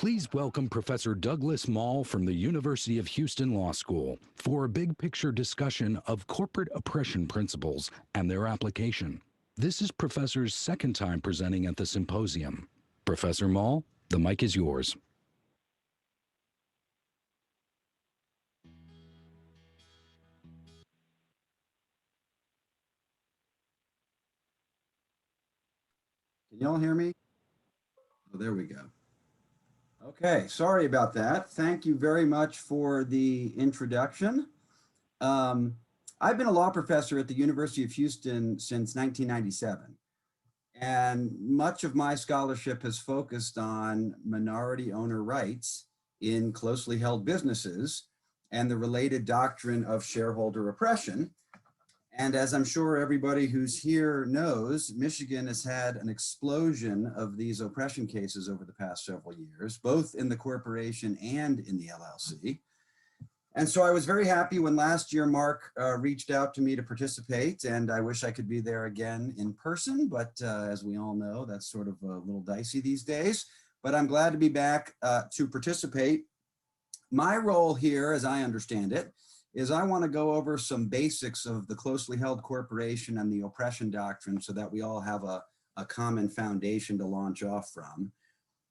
Please welcome Professor Douglas Mall from the University of Houston Law School for a big picture discussion of corporate oppression principles and their application. This is Professor's second time presenting at the symposium. Professor Mall, the mic is yours. Can you all hear me? Oh, there we go. Okay, sorry about that. Thank you very much for the introduction. I've been a law professor at the University of Houston since 1997, and much of my scholarship has focused on minority owner rights in closely held businesses and the related doctrine of shareholder oppression. And as I'm sure everybody who's here knows, Michigan has had an explosion of these oppression cases over the past several years, both in the corporation and in the LLC. And so I was very happy when last year Mark reached out to me to participate, and I wish I could be there again in person, but as we all know, that's sort of a little dicey these days. But I'm glad to be back to participate. My role here, as I understand it, is I want to go over some basics of the closely held corporation and the oppression doctrine so that we all have a common foundation to launch off from.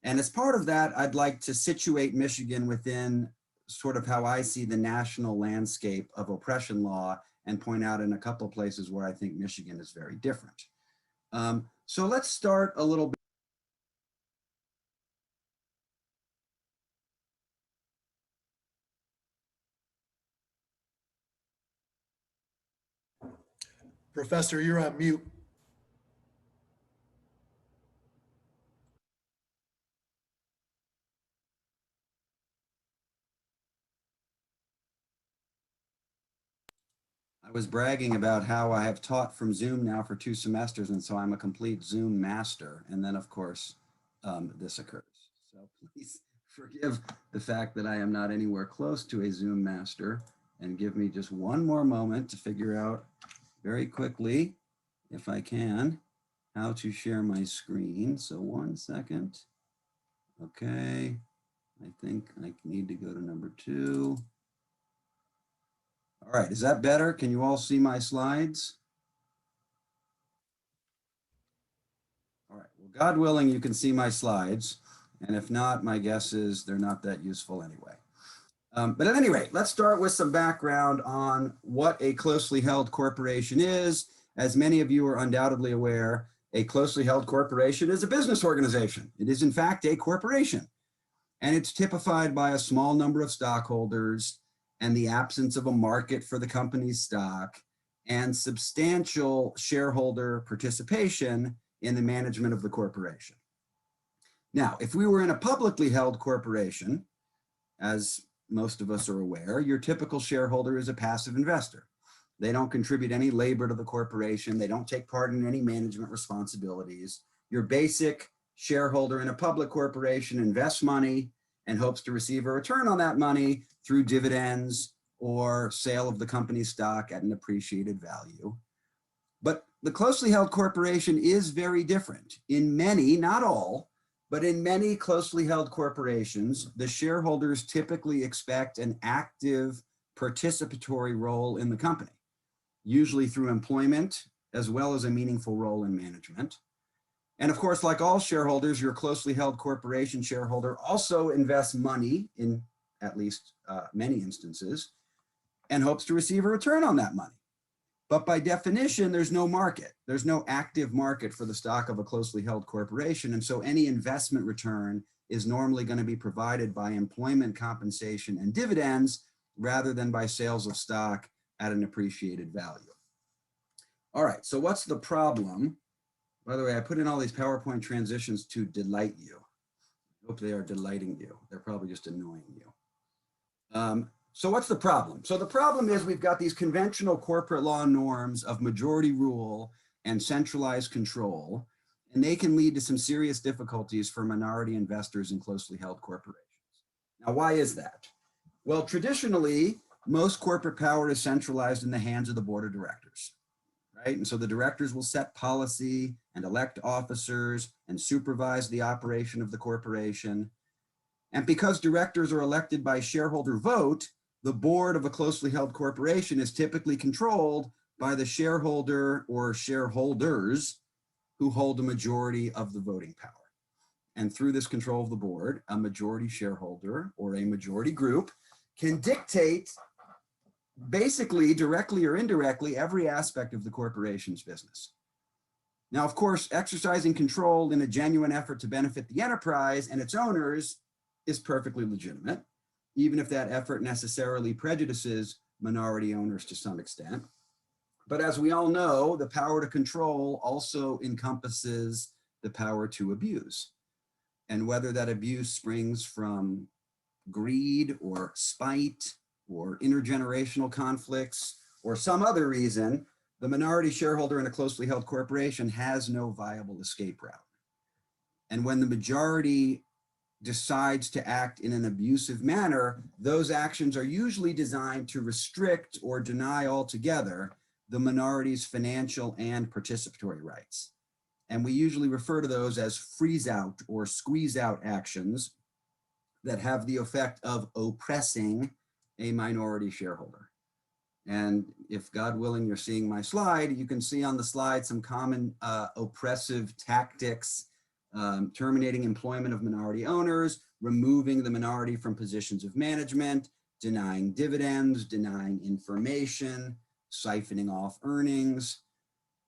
And as part of that, I'd like to situate Michigan within sort of how I see the national landscape of oppression law and point out in a couple of places where I think Michigan is very different. So let's start a little bit. Professor, you're on mute. I was bragging about how I have taught from Zoom now for 2 semesters, and so I'm a complete Zoom master. And then, of course, this occurs. So please forgive the fact that I am not anywhere close to a Zoom master, and give me just one more moment to figure out very quickly, if I can, how to share my screen. So 1 second. Okay, I think I need to go to number 2. All right, is that better? Can you all see my slides? All right, well, God willing, you can see my slides. And if not, my guess is they're not that useful anyway. But at any rate, let's start with some background on what a closely held corporation is. As many of you are undoubtedly aware, a closely held corporation is a business organization. It is in fact a corporation, and it's typified by a small number of stockholders and the absence of a market for the company's stock and substantial shareholder participation in the management of the corporation. Now, if we were in a publicly held corporation, as most of us are aware, your typical shareholder is a passive investor. They don't contribute any labor to the corporation. They don't take part in any management responsibilities. Your basic shareholder in a public corporation invests money and hopes to receive a return on that money through dividends or sale of the company's stock at an appreciated value. But the closely held corporation is very different. In many, not all, but in many closely held corporations, the shareholders typically expect an active participatory role in the company, usually through employment, as well as a meaningful role in management. And of course, like all shareholders, your closely held corporation shareholder also invests money in at least many instances and hopes to receive a return on that money. But by definition, there's no market. There's no active market for the stock of a closely held corporation. And so any investment return is normally going to be provided by employment compensation and dividends rather than by sales of stock at an appreciated value. All right, so what's the problem? By the way, I put in all these PowerPoint transitions to delight you. I hope they are delighting you. They're probably just annoying you. So what's the problem? So the problem is we've got these conventional corporate law norms of majority rule and centralized control, and they can lead to some serious difficulties for minority investors in closely held corporations. Now, why is that? Well, traditionally, most corporate power is centralized in the hands of the board of directors, right? And so the directors will set policy and elect officers and supervise the operation of the corporation. And because directors are elected by shareholder vote, the board of a closely held corporation is typically controlled by the shareholder or shareholders who hold a majority of the voting power. And through this control of the board, a majority shareholder or a majority group can dictate, basically directly or indirectly, every aspect of the corporation's business. Now, of course, exercising control in a genuine effort to benefit the enterprise and its owners is perfectly legitimate, even if that effort necessarily prejudices minority owners to some extent. But as we all know, the power to control also encompasses the power to abuse. And whether that abuse springs from greed or spite or intergenerational conflicts or some other reason, the minority shareholder in a closely held corporation has no viable escape route. And when the majority decides to act in an abusive manner, those actions are usually designed to restrict or deny altogether the minority's financial and participatory rights. And we usually refer to those as freeze out or squeeze out actions that have the effect of oppressing a minority shareholder. And if God willing, you're seeing my slide, you can see on the slide some common oppressive tactics: terminating employment of minority owners, removing the minority from positions of management, denying dividends, denying information, siphoning off earnings.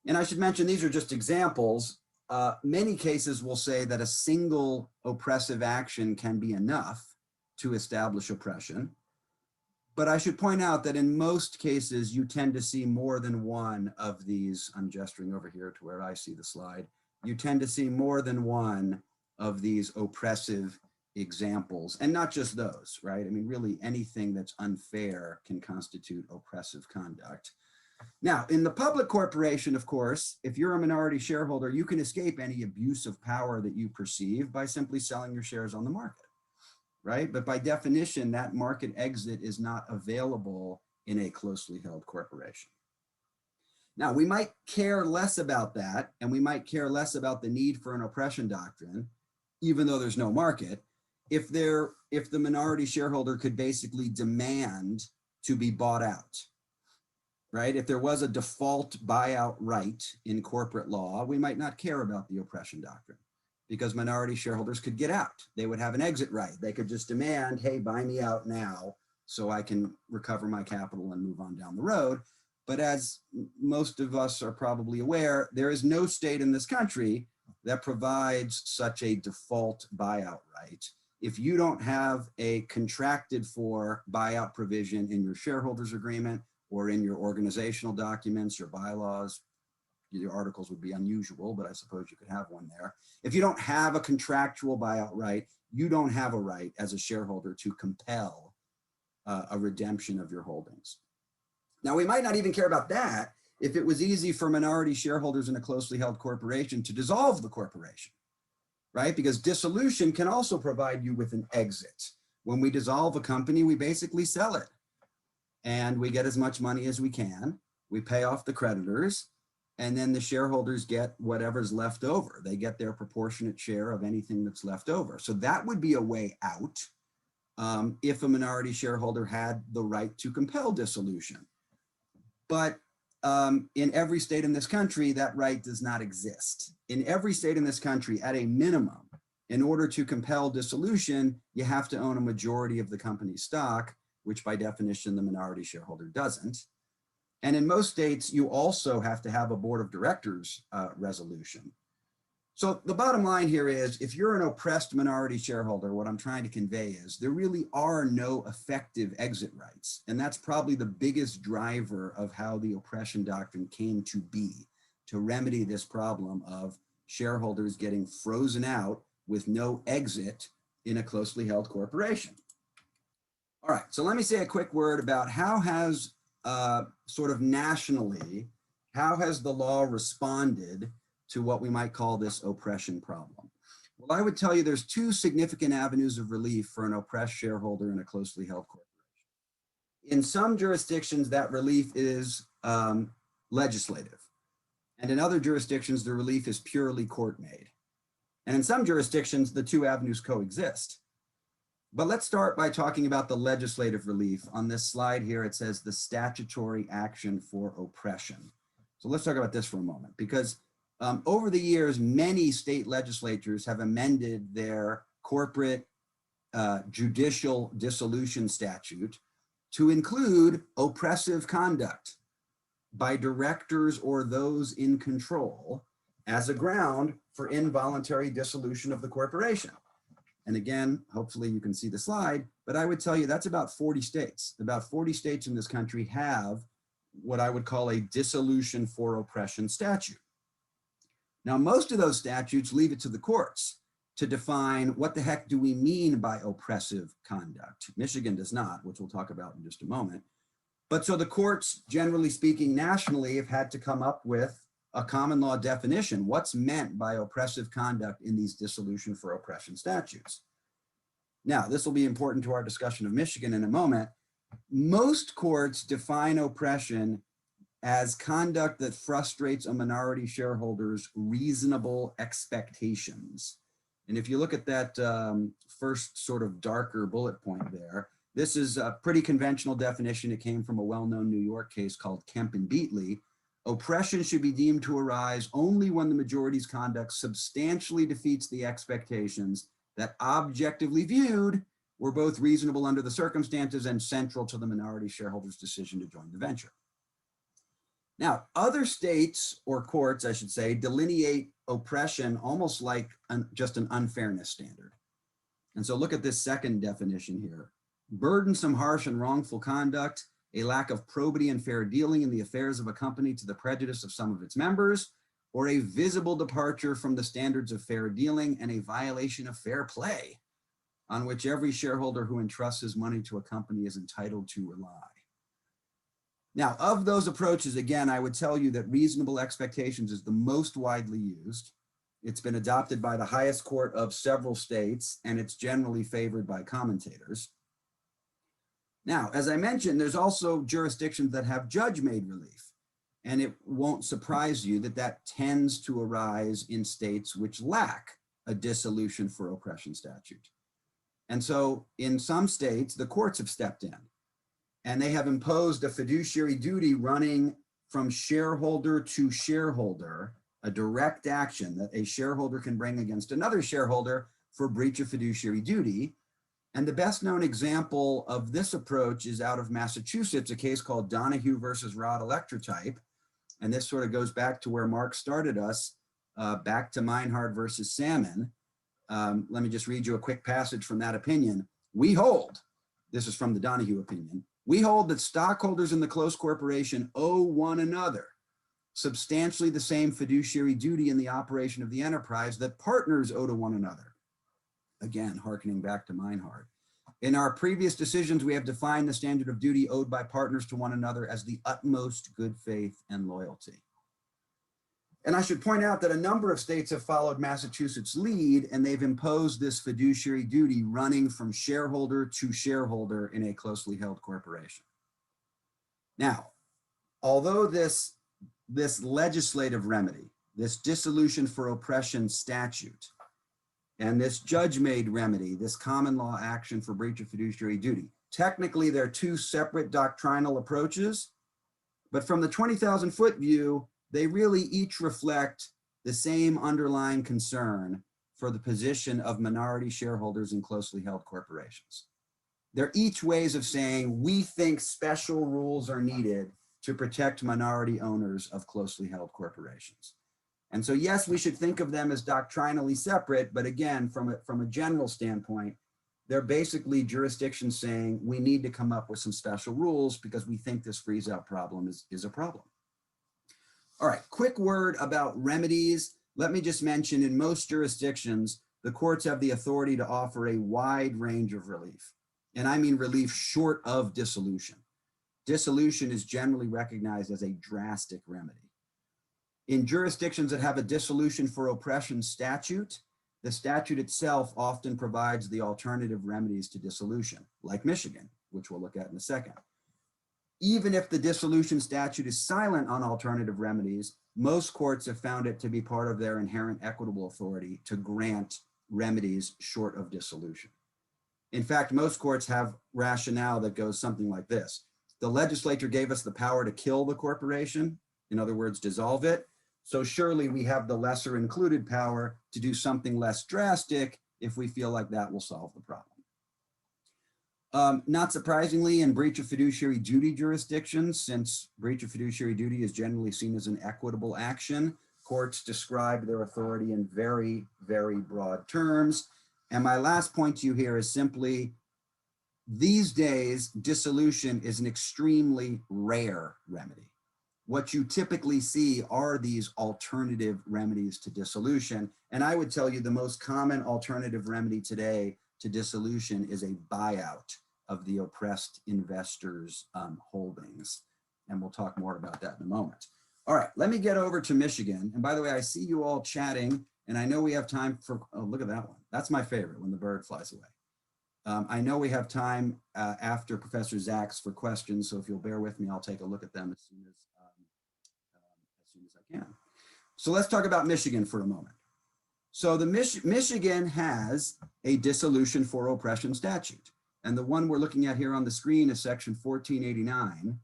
And I should mention, these are just examples. Many cases will say that a single oppressive action can be enough to establish oppression. But I should point out that in most cases, you tend to see more than one of these. I'm gesturing over here to where I see the slide. You tend to see more than one of these oppressive examples, and not just those, right? I mean, really anything that's unfair can constitute oppressive conduct. Now, in the public corporation, of course, if you're a minority shareholder, you can escape any abuse of power that you perceive by simply selling your shares on the market, right? But by definition, that market exit is not available in a closely held corporation. Now, we might care less about that, and we might care less about the need for an oppression doctrine, even though there's no market, if the minority shareholder could basically demand to be bought out, right? If there was a default buyout right in corporate law, we might not care about the oppression doctrine, because minority shareholders could get out. They would have an exit right. They could just demand, hey, buy me out now so I can recover my capital and move on down the road. But as most of us are probably aware, there is no state in this country that provides such a default buyout right. If you don't have a contracted for buyout provision in your shareholders agreement or in your organizational documents, your bylaws, your articles would be unusual, but I suppose you could have one there. If you don't have a contractual buyout right, you don't have a right as a shareholder to compel a redemption of your holdings. Now, we might not even care about that if it was easy for minority shareholders in a closely held corporation to dissolve the corporation, right? Because dissolution can also provide you with an exit. When we dissolve a company, we basically sell it and we get as much money as we can. We pay off the creditors, and then the shareholders get whatever's left over. They get their proportionate share of anything that's left over. So that would be a way out if a minority shareholder had the right to compel dissolution. But in every state in this country, that right does not exist. In every state in this country, at a minimum, in order to compel dissolution, you have to own a majority of the company's stock, which by definition, the minority shareholder doesn't. And in most states, you also have to have a board of directors resolution. So the bottom line here is, if you're an oppressed minority shareholder, what I'm trying to convey is there really are no effective exit rights. And that's probably the biggest driver of how the oppression doctrine came to be, to remedy this problem of shareholders getting frozen out with no exit in a closely held corporation. All right, so let me say a quick word about how has sort of nationally, how has the law responded to what we might call this oppression problem? Well, I would tell you there's two significant avenues of relief for an oppressed shareholder in a closely held corporation. In some jurisdictions, that relief is legislative. And in other jurisdictions, the relief is purely court-made. And in some jurisdictions, the two avenues coexist. But let's start by talking about the legislative relief. On this slide here, it says the statutory action for oppression. So let's talk about this for a moment, because over the years, many state legislatures have amended their corporate judicial dissolution statute to include oppressive conduct by directors or those in control as a ground for involuntary dissolution of the corporation. And again, hopefully you can see the slide, but I would tell you that's about 40 states. About 40 states in this country have what I would call a dissolution for oppression statute. Now, most of those statutes leave it to the courts to define what the heck do we mean by oppressive conduct. Michigan does not, which we'll talk about in just a moment. But so the courts, generally speaking, nationally have had to come up with a common law definition. What's meant by oppressive conduct in these dissolution for oppression statutes? Now, this will be important to our discussion of Michigan in a moment. Most courts define oppression as conduct that frustrates a minority shareholder's reasonable expectations. And if you look at that first sort of darker bullet point there, this is a pretty conventional definition. It came from a well-known New York case called Kemp and Beatley. Oppression should be deemed to arise only when the majority's conduct substantially defeats the expectations that objectively viewed were both reasonable under the circumstances and central to the minority shareholder's decision to join the venture. Now, other states or courts, I should say, delineate oppression almost like just an unfairness standard. And so look at this second definition here. Burdensome, harsh, and wrongful conduct, a lack of probity and fair dealing in the affairs of a company to the prejudice of some of its members, or a visible departure from the standards of fair dealing and a violation of fair play on which every shareholder who entrusts his money to a company is entitled to rely. Now, of those approaches, again, I would tell you that reasonable expectations is the most widely used. It's been adopted by the highest court of several states, and it's generally favored by commentators. Now, as I mentioned, there's also jurisdictions that have judge-made relief, and it won't surprise you that that tends to arise in states which lack a dissolution for oppression statute. And so in some states, the courts have stepped in, and they have imposed a fiduciary duty running from shareholder to shareholder, a direct action that a shareholder can bring against another shareholder for breach of fiduciary duty. And the best known example of this approach is out of Massachusetts, a case called Donahue versus Rod Electrotype. And this sort of goes back to where Mark started us, back to Meinhard versus Salmon. Let me just read you a quick passage from that opinion. We hold, this is from the Donahue opinion, we hold that stockholders in the close corporation owe one another substantially the same fiduciary duty in the operation of the enterprise that partners owe to one another. Again, hearkening back to Meinhard. In our previous decisions, we have defined the standard of duty owed by partners to one another as the utmost good faith and loyalty. And I should point out that a number of states have followed Massachusetts' lead, and they've imposed this fiduciary duty running from shareholder to shareholder in a closely held corporation. Now, although this legislative remedy, this dissolution for oppression statute, and this judge-made remedy, this common law action for breach of fiduciary duty, technically they're two separate doctrinal approaches, but from the 20,000-foot view, they really each reflect the same underlying concern for the position of minority shareholders in closely held corporations. They're each ways of saying, we think special rules are needed to protect minority owners of closely held corporations. And so, yes, we should think of them as doctrinally separate, but again, from a general standpoint, they're basically jurisdictions saying we need to come up with some special rules because we think this freeze out problem is a problem. All right, quick word about remedies. Let me just mention in most jurisdictions, the courts have the authority to offer a wide range of relief. And I mean relief short of dissolution. Dissolution is generally recognized as a drastic remedy. In jurisdictions that have a dissolution for oppression statute, the statute itself often provides the alternative remedies to dissolution, like Michigan, which we'll look at in a second. Even if the dissolution statute is silent on alternative remedies, most courts have found it to be part of their inherent equitable authority to grant remedies short of dissolution. In fact, most courts have rationale that goes something like this. The legislature gave us the power to kill the corporation, in other words, dissolve it. So surely we have the lesser included power to do something less drastic if we feel like that will solve the problem. Not surprisingly, in breach of fiduciary duty jurisdictions, since breach of fiduciary duty is generally seen as an equitable action, courts describe their authority in very, very broad terms. And my last point to you here is simply, these days, dissolution is an extremely rare remedy. What you typically see are these alternative remedies to dissolution. And I would tell you the most common alternative remedy today to dissolution is a buyout of the oppressed investors' holdings. And we'll talk more about that in a moment. All right, let me get over to Michigan. And by the way, I see you all chatting, and I know we have time for, oh, look at that one. That's my favorite, when the bird flies away. I know we have time after Professor Zaks for questions, so if you'll bear with me, I'll take a look at them as soon as I can. So let's talk about Michigan for a moment. So the Michigan has a dissolution for oppression statute. And the one we're looking at here on the screen is section 1489.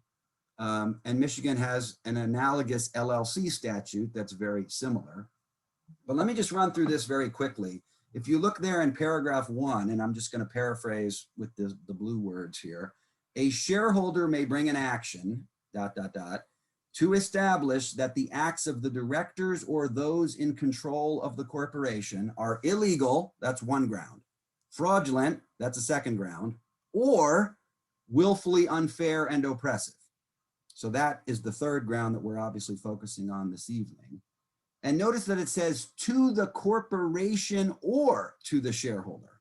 And Michigan has an analogous LLC statute that's very similar. But let me just run through this very quickly. If you look there in paragraph 1, and I'm just going to paraphrase with the blue words here, a shareholder may bring an action, ... to establish that the acts of the directors or those in control of the corporation are illegal, that's one ground, fraudulent, that's a second ground, or willfully unfair and oppressive. So that is the third ground that we're obviously focusing on this evening. And notice that it says to the corporation or to the shareholder,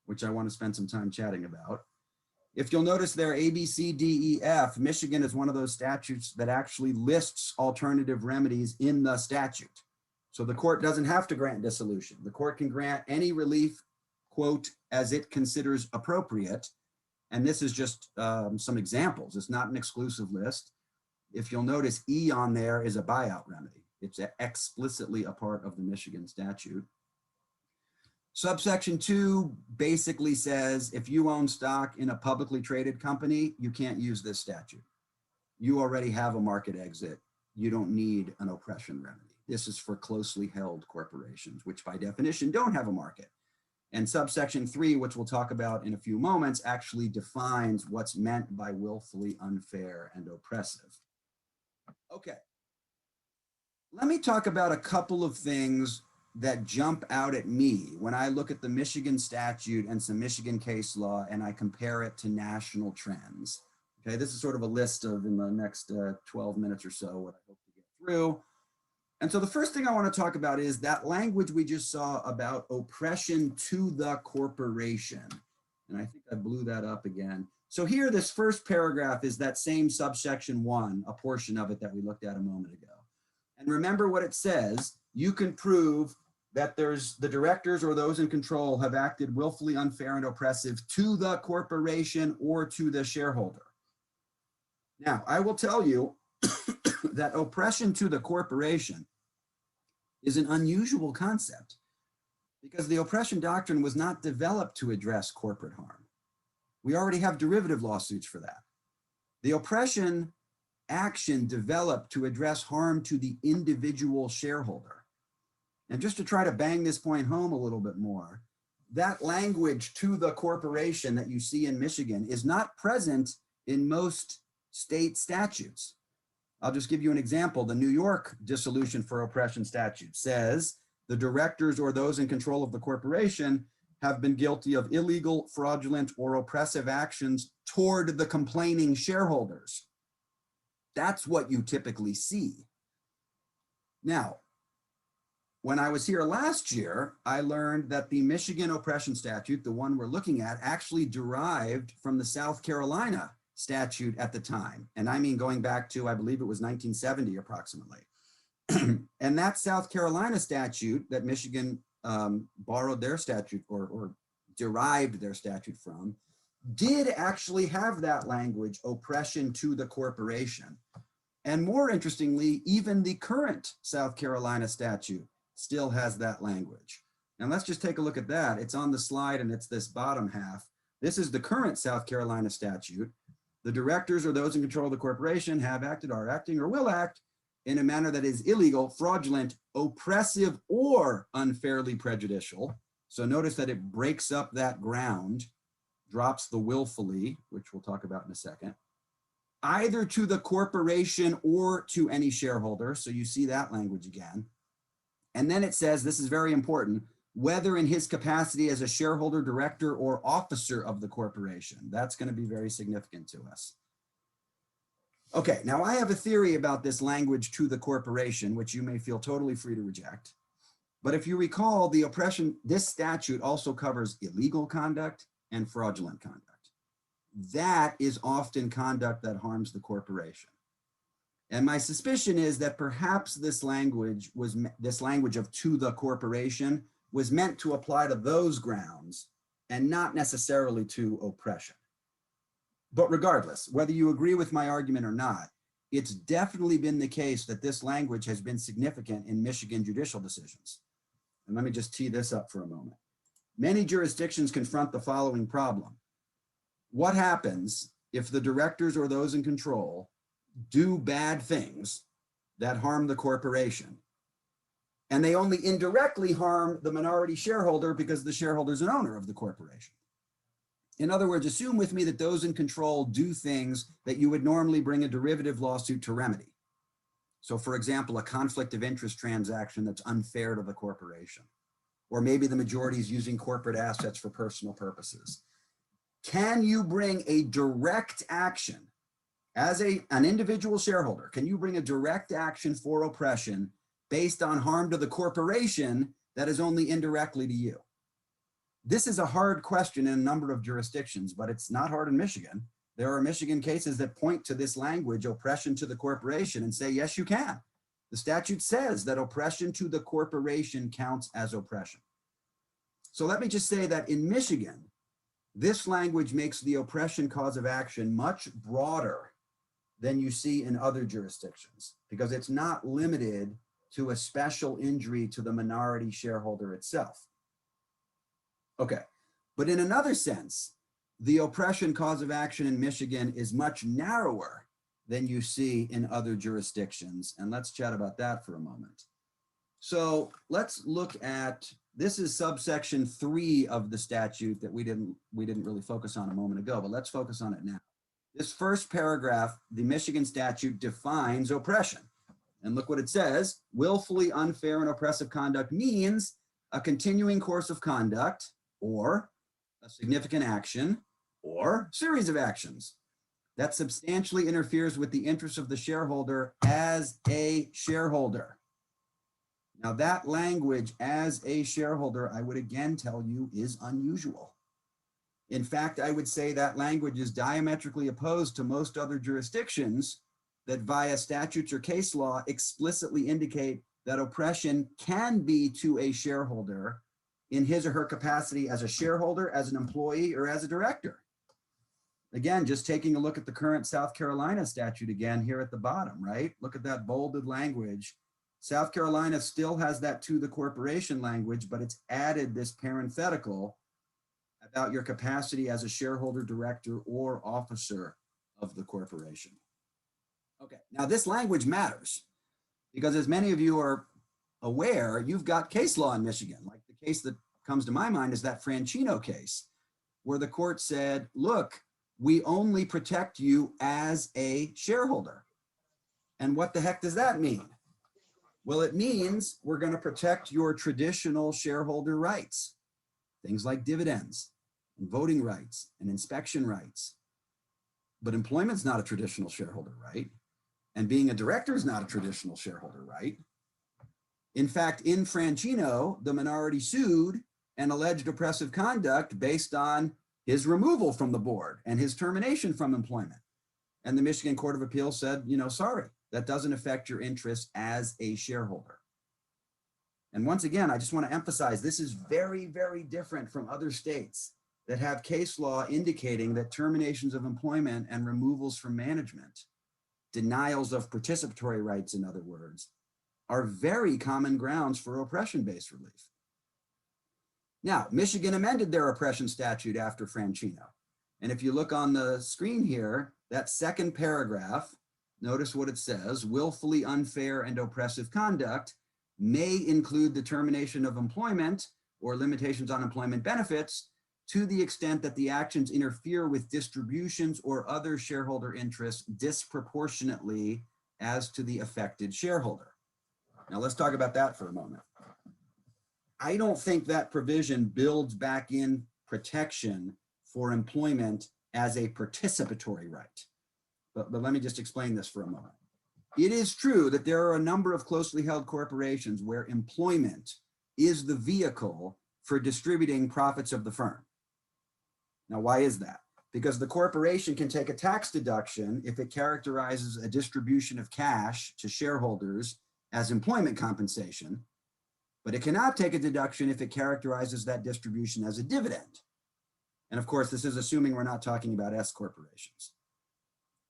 which I want to spend some time chatting about. If you'll notice there, A, B, C, D, E, F, Michigan is one of those statutes that actually lists alternative remedies in the statute. So the court doesn't have to grant dissolution. The court can grant any relief, quote, as it considers appropriate. And this is just some examples. It's not an exclusive list. If you'll notice, E on there is a buyout remedy. It's explicitly a part of the Michigan statute. Subsection 2 basically says if you own stock in a publicly traded company, you can't use this statute. You already have a market exit. You don't need an oppression remedy. This is for closely held corporations, which by definition don't have a market. And subsection 3, which we'll talk about in a few moments, actually defines what's meant by willfully unfair and oppressive. Okay. Let me talk about a couple of things that jump out at me when I look at the Michigan statute and some Michigan case law and I compare it to national trends. Okay, this is sort of a list of, in the next 12 minutes or so, what I hope to get through. And so the first thing I want to talk about is that language we just saw about oppression to the corporation. And I think I blew that up again. So here, this first paragraph is that same subsection 1, a portion of it that we looked at a moment ago. And remember what it says, you can prove that there's the directors or those in control have acted willfully unfair and oppressive to the corporation or to the shareholder. Now, I will tell you that oppression to the corporation is an unusual concept because the oppression doctrine was not developed to address corporate harm. We already have derivative lawsuits for that. The oppression action developed to address harm to the individual shareholder. And just to try to bang this point home a little bit more, that language to the corporation that you see in Michigan is not present in most state statutes. I'll just give you an example. The New York dissolution for oppression statute says the directors or those in control of the corporation have been guilty of illegal, fraudulent, or oppressive actions toward the complaining shareholders. That's what you typically see. Now, when I was here last year, I learned that the Michigan oppression statute, the one we're looking at, actually derived from the South Carolina statute at the time. And I mean going back to, I believe it was 1970 approximately. And that South Carolina statute that Michigan borrowed their statute or derived their statute from did actually have that language, oppression to the corporation. And more interestingly, even the current South Carolina statute still has that language. And let's just take a look at that. It's on the slide and it's this bottom half. This is the current South Carolina statute. The directors or those in control of the corporation have acted, are acting, or will act in a manner that is illegal, fraudulent, oppressive, or unfairly prejudicial. So notice that it breaks up that ground, drops the willfully, which we'll talk about in a second, either to the corporation or to any shareholder. So you see that language again. And then it says, this is very important, whether in his capacity as a shareholder, director, or officer of the corporation. That's going to be very significant to us. Okay, now I have a theory about this language to the corporation, which you may feel totally free to reject. But if you recall, the oppression, this statute also covers illegal conduct and fraudulent conduct. That is often conduct that harms the corporation. And my suspicion is that perhaps this language of to the corporation was meant to apply to those grounds and not necessarily to oppression. But regardless, whether you agree with my argument or not, it's definitely been the case that this language has been significant in Michigan judicial decisions. And let me just tee this up for a moment. Many jurisdictions confront the following problem. What happens if the directors or those in control do bad things that harm the corporation, and they only indirectly harm the minority shareholder because the shareholder is an owner of the corporation? In other words, assume with me that those in control do things that you would normally bring a derivative lawsuit to remedy. So for example, a conflict of interest transaction that's unfair to the corporation, or maybe the majority is using corporate assets for personal purposes. Can you bring a direct action as an individual shareholder? Can you bring a direct action for oppression based on harm to the corporation that is only indirectly to you? This is a hard question in a number of jurisdictions, but it's not hard in Michigan. There are Michigan cases that point to this language, oppression to the corporation, and say, yes, you can. The statute says that oppression to the corporation counts as oppression. So let me just say that in Michigan, this language makes the oppression cause of action much broader than you see in other jurisdictions, because it's not limited to a special injury to the minority shareholder itself. Okay, but in another sense, the oppression cause of action in Michigan is much narrower than you see in other jurisdictions. And let's chat about that for a moment. So let's look at, this is subsection 3 of the statute that we didn't really focus on a moment ago, but let's focus on it now. This first paragraph, the Michigan statute defines oppression. And look what it says: willfully unfair and oppressive conduct means a continuing course of conduct, or a significant action, or series of actions that substantially interferes with the interests of the shareholder as a shareholder. Now that language, as a shareholder, I would again tell you is unusual. In fact, I would say that language is diametrically opposed to most other jurisdictions that via statutes or case law explicitly indicate that oppression can be to a shareholder in his or her capacity as a shareholder, as an employee, or as a director. Again, just taking a look at the current South Carolina statute again here at the bottom, right? Look at that bolded language. South Carolina still has that to the corporation language, but it's added this parenthetical about your capacity as a shareholder, director, or officer of the corporation. Okay, now this language matters because, as many of you are aware, you've got case law in Michigan. Like the case that comes to my mind is that Franchino case, where the court said, look, we only protect you as a shareholder. And what the heck does that mean? Well, it means we're going to protect your traditional shareholder rights, things like dividends and voting rights and inspection rights. But employment's not a traditional shareholder right. And being a director is not a traditional shareholder right. In fact, in Franchino, the minority sued and alleged oppressive conduct based on his removal from the board and his termination from employment. And the Michigan Court of Appeals said, sorry, that doesn't affect your interest as a shareholder. And once again, I just want to emphasize, this is very, very different from other states that have case law indicating that terminations of employment and removals from management, denials of participatory rights, in other words, are very common grounds for oppression-based relief. Now, Michigan amended their oppression statute after Franchino. And if you look on the screen here, that second paragraph, notice what it says: willfully unfair and oppressive conduct may include the termination of employment or limitations on employment benefits to the extent that the actions interfere with distributions or other shareholder interests disproportionately as to the affected shareholder. Now let's talk about that for a moment. I don't think that provision builds back in protection for employment as a participatory right. But let me just explain this for a moment. It is true that there are a number of closely held corporations where employment is the vehicle for distributing profits of the firm. Now, why is that? Because the corporation can take a tax deduction if it characterizes a distribution of cash to shareholders as employment compensation, but it cannot take a deduction if it characterizes that distribution as a dividend. And of course, this is assuming we're not talking about S corporations.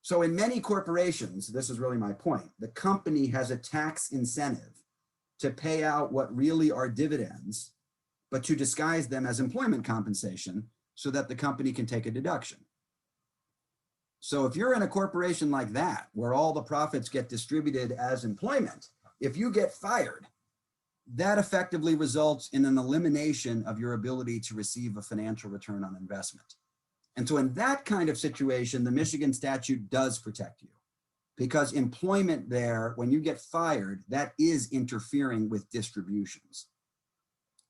So in many corporations, this is really my point, the company has a tax incentive to pay out what really are dividends, but to disguise them as employment compensation so that the company can take a deduction. So if you're in a corporation like that, where all the profits get distributed as employment, if you get fired, that effectively results in an elimination of your ability to receive a financial return on investment. And so in that kind of situation, the Michigan statute does protect you, because employment there, when you get fired, that is interfering with distributions.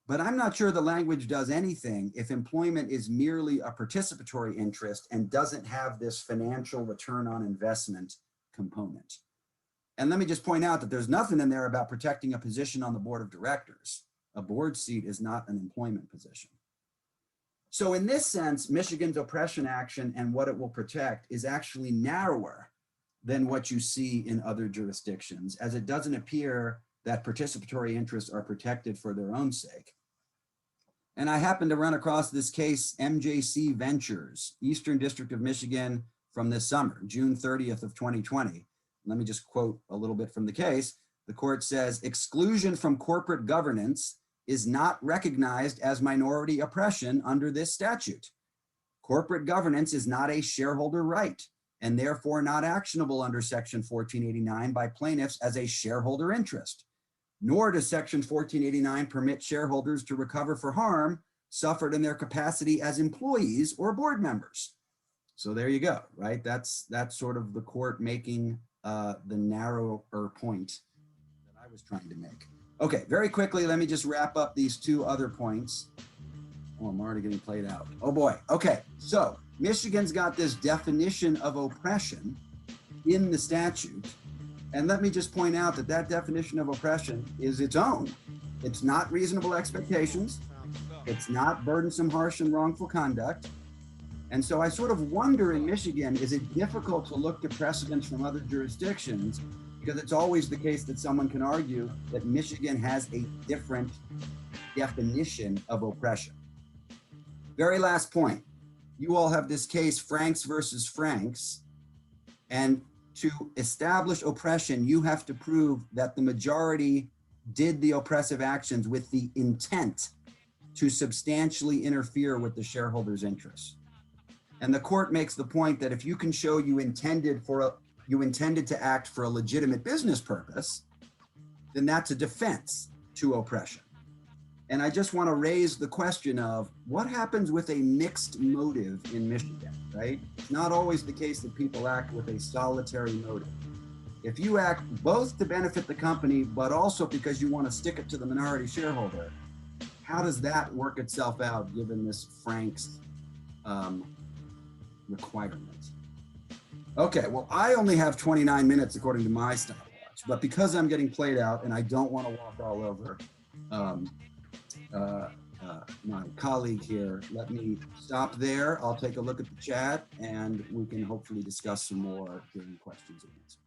But I'm not sure the language does anything if employment is merely a participatory interest and doesn't have this financial return on investment component. And let me just point out that there's nothing in there about protecting a position on the board of directors. A board seat is not an employment position. So in this sense, Michigan's oppression action and what it will protect is actually narrower than what you see in other jurisdictions, as it doesn't appear that participatory interests are protected for their own sake. And I happened to run across this case, MJC Ventures, Eastern District of Michigan, from this summer, June 30th of 2020. Let me just quote a little bit from the case. The court says, exclusion from corporate governance is not recognized as minority oppression under this statute. Corporate governance is not a shareholder right and therefore not actionable under Section 1489 by plaintiffs as a shareholder interest, nor does Section 1489 permit shareholders to recover for harm suffered in their capacity as employees or board members. So there you go, right? That's sort of the court making the narrower point that I was trying to make. Okay, very quickly, let me just wrap up these two other points. Oh, I'm already getting played out. Oh boy. Okay, so Michigan's got this definition of oppression in the statute. And let me just point out that that definition of oppression is its own. It's not reasonable expectations. It's not burdensome, harsh, and wrongful conduct. And so I sort of wonder in Michigan, is it difficult to look to precedents from other jurisdictions? Because it's always the case that someone can argue that Michigan has a different definition of oppression. Very last point. You all have this case, Franks versus Franks. And to establish oppression, you have to prove that the majority did the oppressive actions with the intent to substantially interfere with the shareholders' interests. And the court makes the point that if you can show you intended to act for a legitimate business purpose, then that's a defense to oppression. And I just want to raise the question of what happens with a mixed motive in Michigan, right? It's not always the case that people act with a solitary motive. If you act both to benefit the company, but also because you want to stick it to the minority shareholder, how does that work itself out given this Franks requirement? Okay, well, I only have 29 minutes according to my stopwatch, but because I'm getting played out and I don't want to walk all over my colleague here, let me stop there. I'll take a look at the chat and we can hopefully discuss some more during questions and answers.